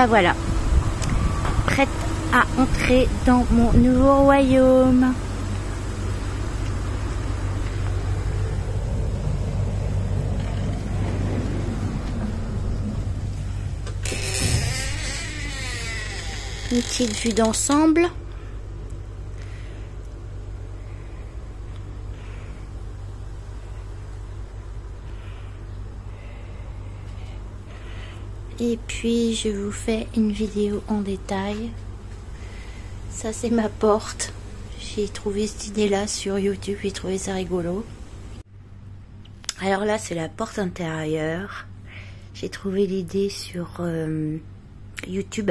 bah voilà, prête à entrer dans mon nouveau royaume. Une petite vue d'ensemble. Et puis je vous fais une vidéo en détail. Ça c'est ma porte. J'ai trouvé cette idée là sur YouTube, j'ai trouvé ça rigolo. Alors là c'est la porte intérieure. J'ai trouvé l'idée sur YouTube.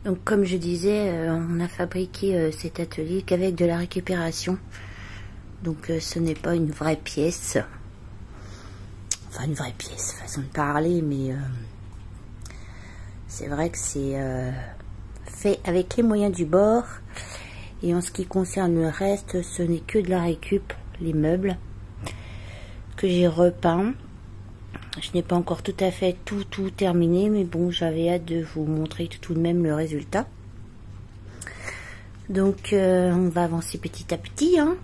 Donc comme je disais, on a fabriqué cet atelier qu'avec de la récupération. Donc ce n'est pas une vraie pièce. Enfin une vraie pièce, façon de parler, mais c'est vrai que c'est fait avec les moyens du bord. Et en ce qui concerne le reste, ce n'est que de la récup, les meubles que j'ai repeint. Je n'ai pas encore tout à fait tout terminé, mais bon, j'avais hâte de vous montrer tout de même le résultat. Donc, on va avancer petit à petit. Hein.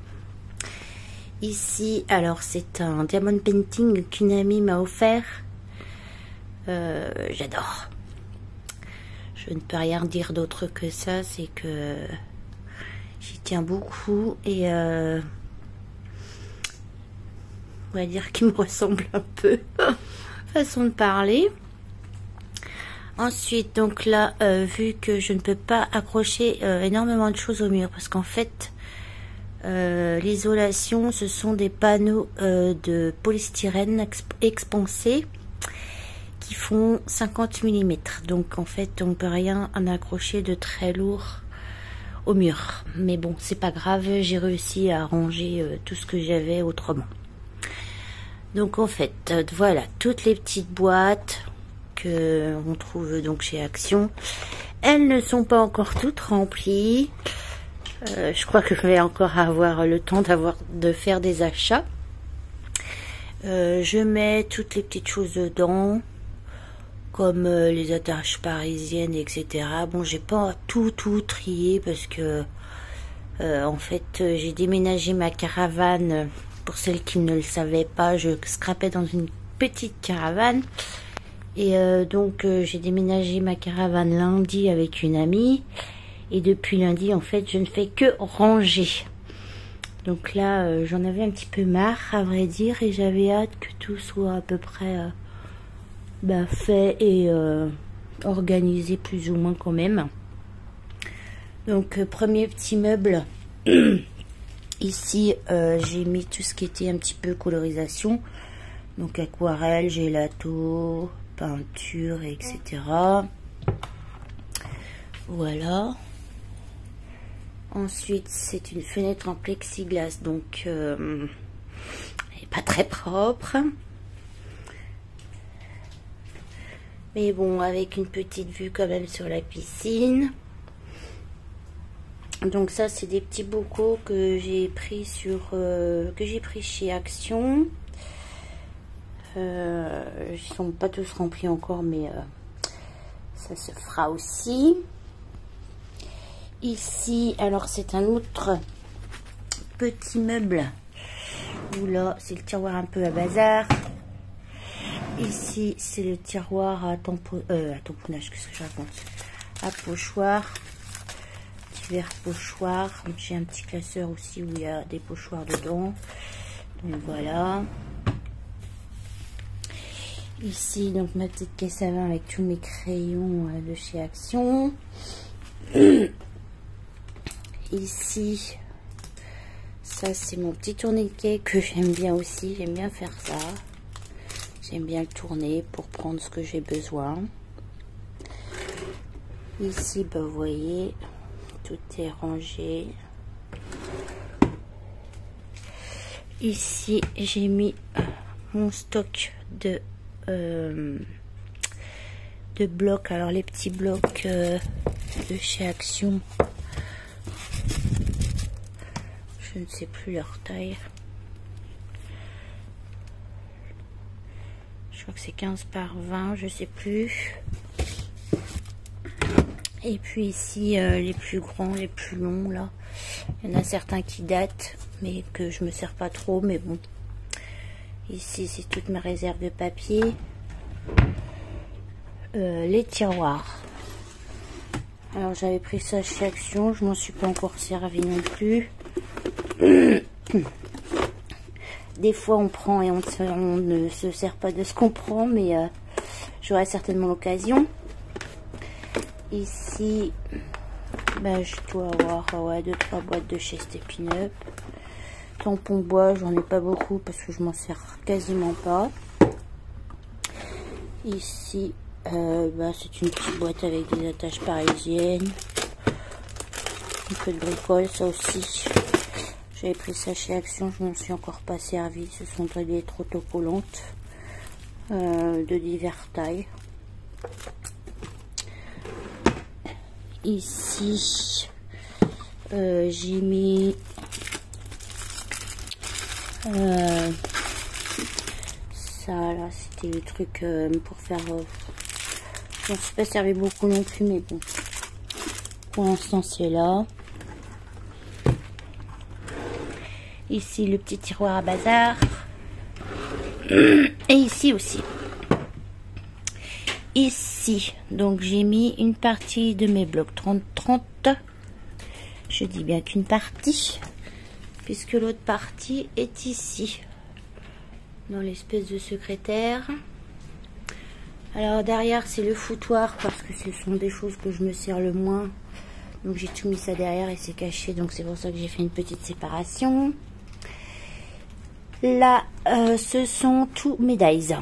Ici, alors c'est un diamond painting qu'une amie m'a offert. J'adore. Je ne peux rien dire d'autre que ça, c'est que j'y tiens beaucoup et on va dire qu'il me ressemble un peu, façon de parler. Ensuite, donc là, vu que je ne peux pas accrocher énormément de choses au mur, parce qu'en fait, l'isolation, ce sont des panneaux de polystyrène expansé qui font 50 mm. Donc en fait, on ne peut rien en accrocher de très lourd au mur. Mais bon, c'est pas grave, j'ai réussi à ranger tout ce que j'avais autrement. Donc en fait, voilà, toutes les petites boîtes que on trouve donc chez Action. Elles ne sont pas encore toutes remplies. Je crois que je vais encore avoir le temps de faire des achats. Je mets toutes les petites choses dedans, comme les attaches parisiennes, etc. Bon, j'ai pas tout trié parce que en fait, j'ai déménagé ma caravane. Pour celles qui ne le savaient pas, je scrapais dans une petite caravane. Et donc, j'ai déménagé ma caravane lundi avec une amie. Et depuis lundi, en fait, je ne fais que ranger. Donc là, j'en avais un petit peu marre, à vrai dire. Et j'avais hâte que tout soit à peu près fait et organisé plus ou moins quand même. Donc, premier petit meuble. Ici, j'ai mis tout ce qui était un petit peu colorisation. Donc, aquarelle, gelato, peinture, etc. Voilà. Ensuite, c'est une fenêtre en plexiglas. Donc, elle n'est pas très propre. Mais bon, avec une petite vue quand même sur la piscine. Donc ça c'est des petits bocaux que j'ai pris chez Action. Ils sont pas tous remplis encore, mais ça se fera aussi. Ici, alors c'est un autre petit meuble où là c'est le tiroir un peu à bazar. Ici c'est le tiroir à tamponnage, qu'est-ce que je raconte, à pochoir. Pochoir. J'ai un petit classeur aussi où il y a des pochoirs dedans. Donc voilà. Ici donc ma petite caisse à vin avec tous mes crayons de chez Action. Ici, ça c'est mon petit tourniquet que j'aime bien aussi. J'aime bien faire ça. J'aime bien le tourner pour prendre ce que j'ai besoin. Ici, bah, vous voyez, tout est rangé. Ici, j'ai mis mon stock de blocs. Alors, les petits blocs de chez Action. Je ne sais plus leur taille. Je crois que c'est 15 par 20, je sais plus. Et puis ici, les plus grands, les plus longs, là. Il y en a certains qui datent, mais que je me sers pas trop, mais bon. Ici, c'est toutes mes réserves de papier. Les tiroirs. Alors, j'avais pris ça chez Action. Je m'en suis pas encore servi non plus. Des fois, on prend et on ne se sert pas de ce qu'on prend, mais j'aurai certainement l'occasion. Ici, ben, je dois avoir 2-3 boîtes de chez Step Up. Tampon bois, j'en ai pas beaucoup parce que je m'en sers quasiment pas. Ici, ben, c'est une petite boîte avec des attaches parisiennes. Un peu de bricole, ça aussi. J'avais pris ça chez Action, je m'en suis encore pas servi. Ce sont des lettres autocollantes de diverses tailles. Ici, j'ai mis ça là, c'était le truc pour faire. Je m'en suis pas servi beaucoup non plus, mais bon, pour l'instant c'est là. Ici le petit tiroir à bazar. Et ici aussi. Ici, donc j'ai mis une partie de mes blocs 30-30. Je dis bien qu'une partie, puisque l'autre partie est ici, dans l'espèce de secrétaire. Alors derrière, c'est le foutoir, parce que ce sont des choses que je me sers le moins. Donc j'ai tout mis ça derrière et c'est caché, donc c'est pour ça que j'ai fait une petite séparation. Là, ce sont tous mes dies.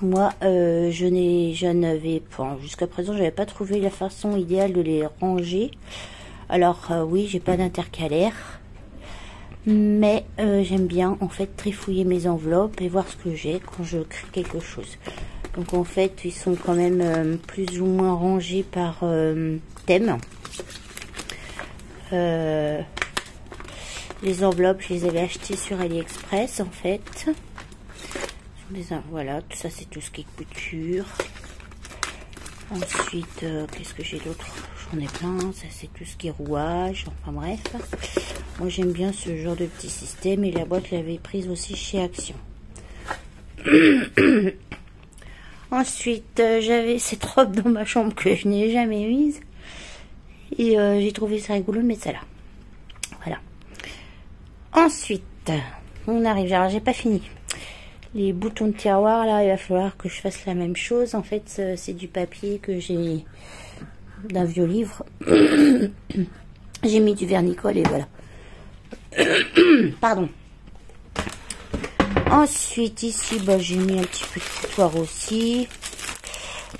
Moi, je n'avais pas, jusqu'à présent, je n'avais pas trouvé la façon idéale de les ranger. Alors, oui, j'ai pas d'intercalaire, mais j'aime bien, en fait, trifouiller mes enveloppes et voir ce que j'ai quand je crée quelque chose. Donc, en fait, ils sont quand même plus ou moins rangés par thème. Les enveloppes, je les avais achetées sur AliExpress, en fait. Voilà, tout ça c'est tout ce qui est couture. Ensuite, qu'est-ce que j'ai d'autre? J'en ai plein, ça c'est tout ce qui est rouage, enfin bref. Moi j'aime bien ce genre de petit système et la boîte je l'avais prise aussi chez Action. Ensuite, j'avais cette robe dans ma chambre que je n'ai jamais mise. Et j'ai trouvé ça rigolo de mettre ça là. Voilà. Ensuite, on arrive, alors j'ai pas fini. Les boutons de tiroir, là, il va falloir que je fasse la même chose. En fait, c'est du papier que j'ai d'un vieux livre. J'ai mis du vernicole et voilà. Pardon. Ensuite, ici, bah, j'ai mis un petit peu de foutoir aussi.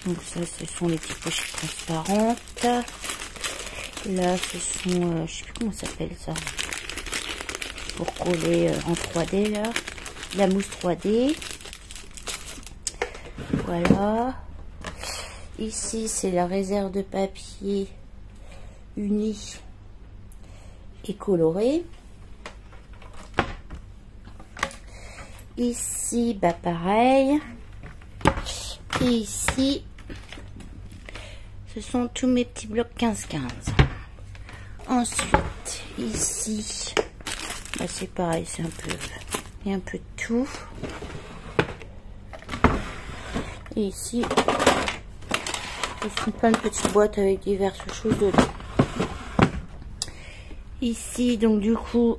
Donc ça, ce sont les petites pochettes transparentes. Là, ce sont, je sais plus comment ça s'appelle ça. Pour coller en 3D, là. La mousse 3D. Voilà. Ici, c'est la réserve de papier unie et colorée. Ici, bah pareil. Et ici, ce sont tous mes petits blocs 15-15. Ensuite, ici, bah c'est pareil, c'est un peu... Il y a un peu de tout. Et ici, ce sont plein de petites boîtes avec diverses choses dedans. Ici, donc du coup,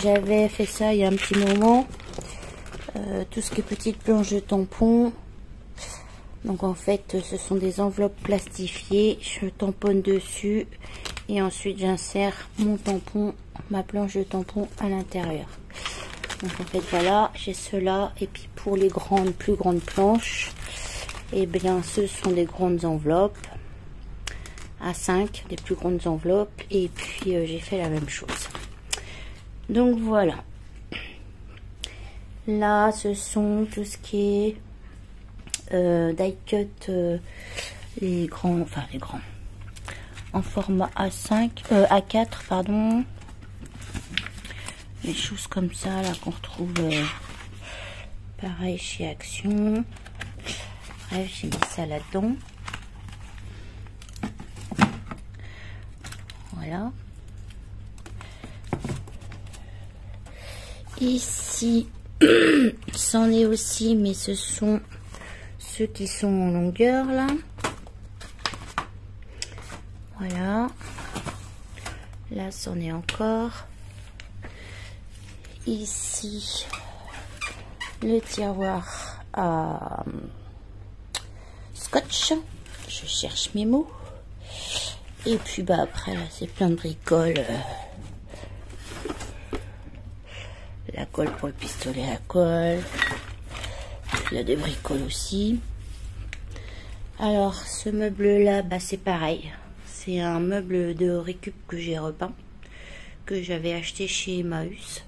j'avais fait ça il y a un petit moment. Tout ce qui est petites planches de tampons. Donc en fait, ce sont des enveloppes plastifiées. Je tamponne dessus. Et ensuite, j'insère mon tampon, ma planche de tampon à l'intérieur. Donc en fait voilà, j'ai cela. Et puis pour les plus grandes planches, et bien ce sont des grandes enveloppes à 5, des plus grandes enveloppes. Et puis j'ai fait la même chose. Donc voilà. Là ce sont tout ce qui est die cut, les grands, en format A5, A4 pardon. Des choses comme ça là qu'on retrouve pareil chez Action. Bref, j'ai mis ça là-dedans. Voilà. Ici, c'en est aussi, mais ce sont ceux qui sont en longueur là. Voilà. Là, c'en est encore. Ici, le tiroir à scotch. Je cherche mes mots. Et puis bah après là, c'est plein de bricoles. La colle pour le pistolet à colle. Il y a des bricoles aussi. Alors ce meuble là, bah c'est pareil. C'est un meuble de récup que j'ai repeint, que j'avais acheté chez Emmaüs.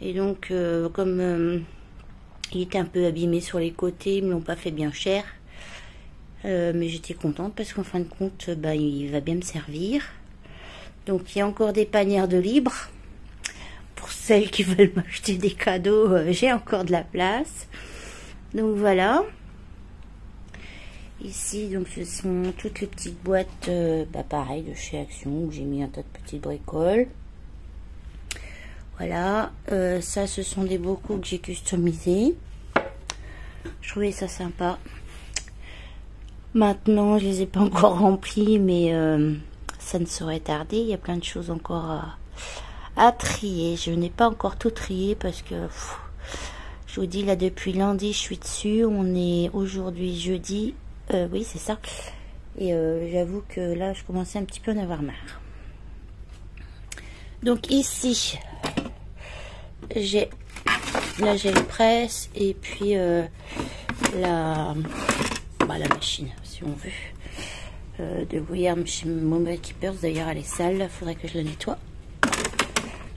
Et donc comme il était un peu abîmé sur les côtés, ils me l'ont pas fait bien cher. Mais j'étais contente parce qu'en fin de compte, bah, il va bien me servir. Donc il y a encore des panières de libre. Pour celles qui veulent m'acheter des cadeaux, j'ai encore de la place. Donc voilà. Ici, donc ce sont toutes les petites boîtes, bah, pareil, de chez Action, où j'ai mis un tas de petites bricoles. Voilà. Ça, ce sont des bocaux que j'ai customisés. Je trouvais ça sympa. Maintenant, je les ai pas encore remplis, mais ça ne saurait tarder. Il y a plein de choses encore à trier. Je n'ai pas encore tout trié parce que je vous dis là, depuis lundi, je suis dessus. On est aujourd'hui jeudi. Oui, c'est ça. Et j'avoue que là, je commençais un petit peu à en avoir marre. Donc ici, j'ai la gel presse et puis la machine, si on veut, de William chez Mobile Keepers. D'ailleurs, elle est sale. Il faudrait que je la nettoie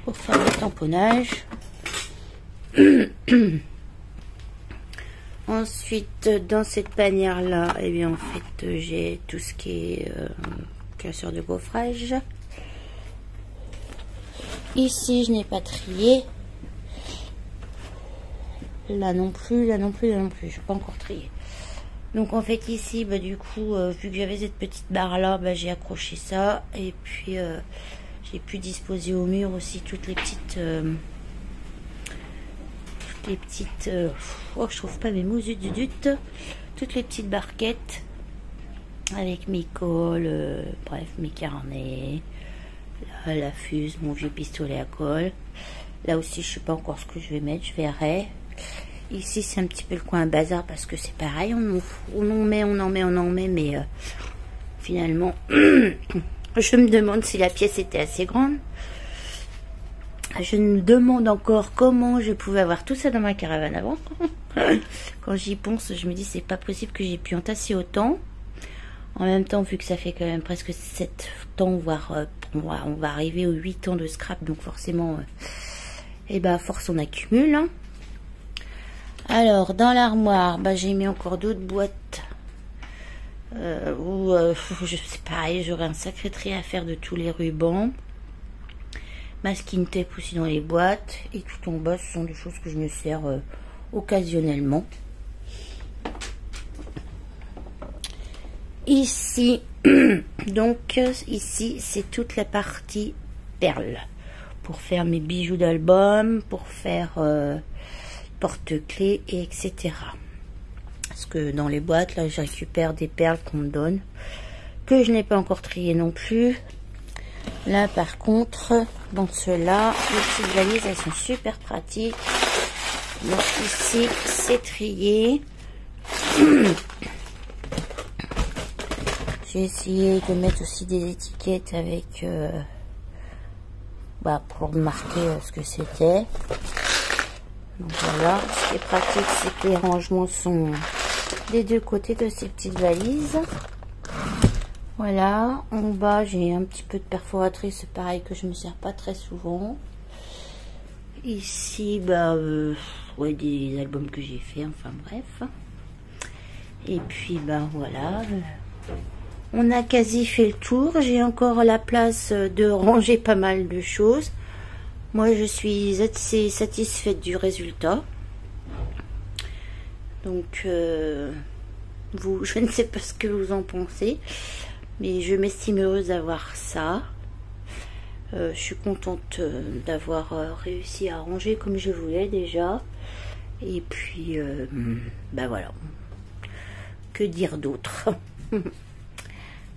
pour faire le tamponnage. Ensuite, dans cette panière là, et bien en fait, j'ai tout ce qui est classeur de gaufrage. Ici, je n'ai pas trié. Là non plus, là non plus, là non plus. Je n'ai pas encore trié. Donc en fait ici, bah, du coup, vu que j'avais cette petite barre là, bah, j'ai accroché ça. Et puis j'ai pu disposer au mur aussi toutes les petites... oh, je trouve pas mes mots, zut. Toutes les petites barquettes avec mes cols, bref, mes carnets, la fuse, mon vieux pistolet à colle. Là aussi, je sais pas encore ce que je vais mettre, je verrai. Ici, c'est un petit peu le coin bazar parce que c'est pareil, on en met, mais finalement, je me demande si la pièce était assez grande. Je me demande encore comment je pouvais avoir tout ça dans ma caravane avant. Quand j'y pense, je me dis c'est pas possible que j'ai pu entasser autant. En même temps, vu que ça fait quand même presque 7 ans, voire on va arriver aux 8 ans de scrap, donc forcément, et bah, à force on accumule. Hein. Alors, dans l'armoire, bah, j'ai mis encore d'autres boîtes où je sais pareil, j'aurai un sacré tri à faire de tous les rubans. Masking tape aussi dans les boîtes. Et tout en bas, ce sont des choses que je me sers occasionnellement. Ici, donc, ici, c'est toute la partie perles. Pour faire mes bijoux d'album, pour faire porte-clés, etc. Parce que dans les boîtes, là, je récupère des perles qu'on me donne, que je n'ai pas encore triées non plus. Là, par contre, dans ceux-là, les petites valises, elles sont super pratiques. Donc ici, c'est trié. J'ai essayé de mettre aussi des étiquettes avec, pour marquer ce que c'était. Donc voilà, ce qui est pratique, c'est que les rangements sont des deux côtés de ces petites valises. Voilà, en bas j'ai un petit peu de perforatrice, c'est pareil que je me sers pas très souvent. Ici, ouais, des albums que j'ai fait, enfin bref. Et puis voilà, on a quasi fait le tour. J'ai encore la place de ranger pas mal de choses. Moi je suis assez satisfaite du résultat. Donc vous, je ne sais pas ce que vous en pensez. Mais je m'estime heureuse d'avoir ça. Je suis contente d'avoir réussi à ranger comme je voulais déjà. Et puis, ben voilà. Que dire d'autre?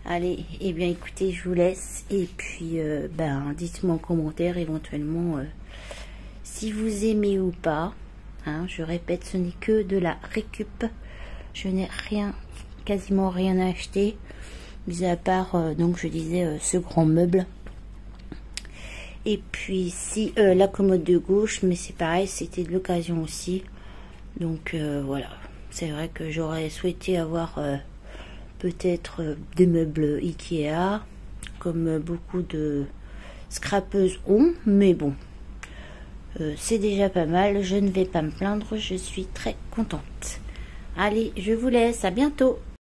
Allez, et bien écoutez, je vous laisse. Et puis, ben dites-moi en commentaire éventuellement si vous aimez ou pas. Hein, je répète, ce n'est que de la récup. Je n'ai rien, quasiment rien acheté. Mis à part, donc je disais, ce grand meuble. Et puis ici, la commode de gauche, mais c'est pareil, c'était de l'occasion aussi. Donc voilà, c'est vrai que j'aurais souhaité avoir peut-être des meubles Ikea, comme beaucoup de scrapeuses ont, mais bon, c'est déjà pas mal, je ne vais pas me plaindre, je suis très contente. Allez, je vous laisse, à bientôt.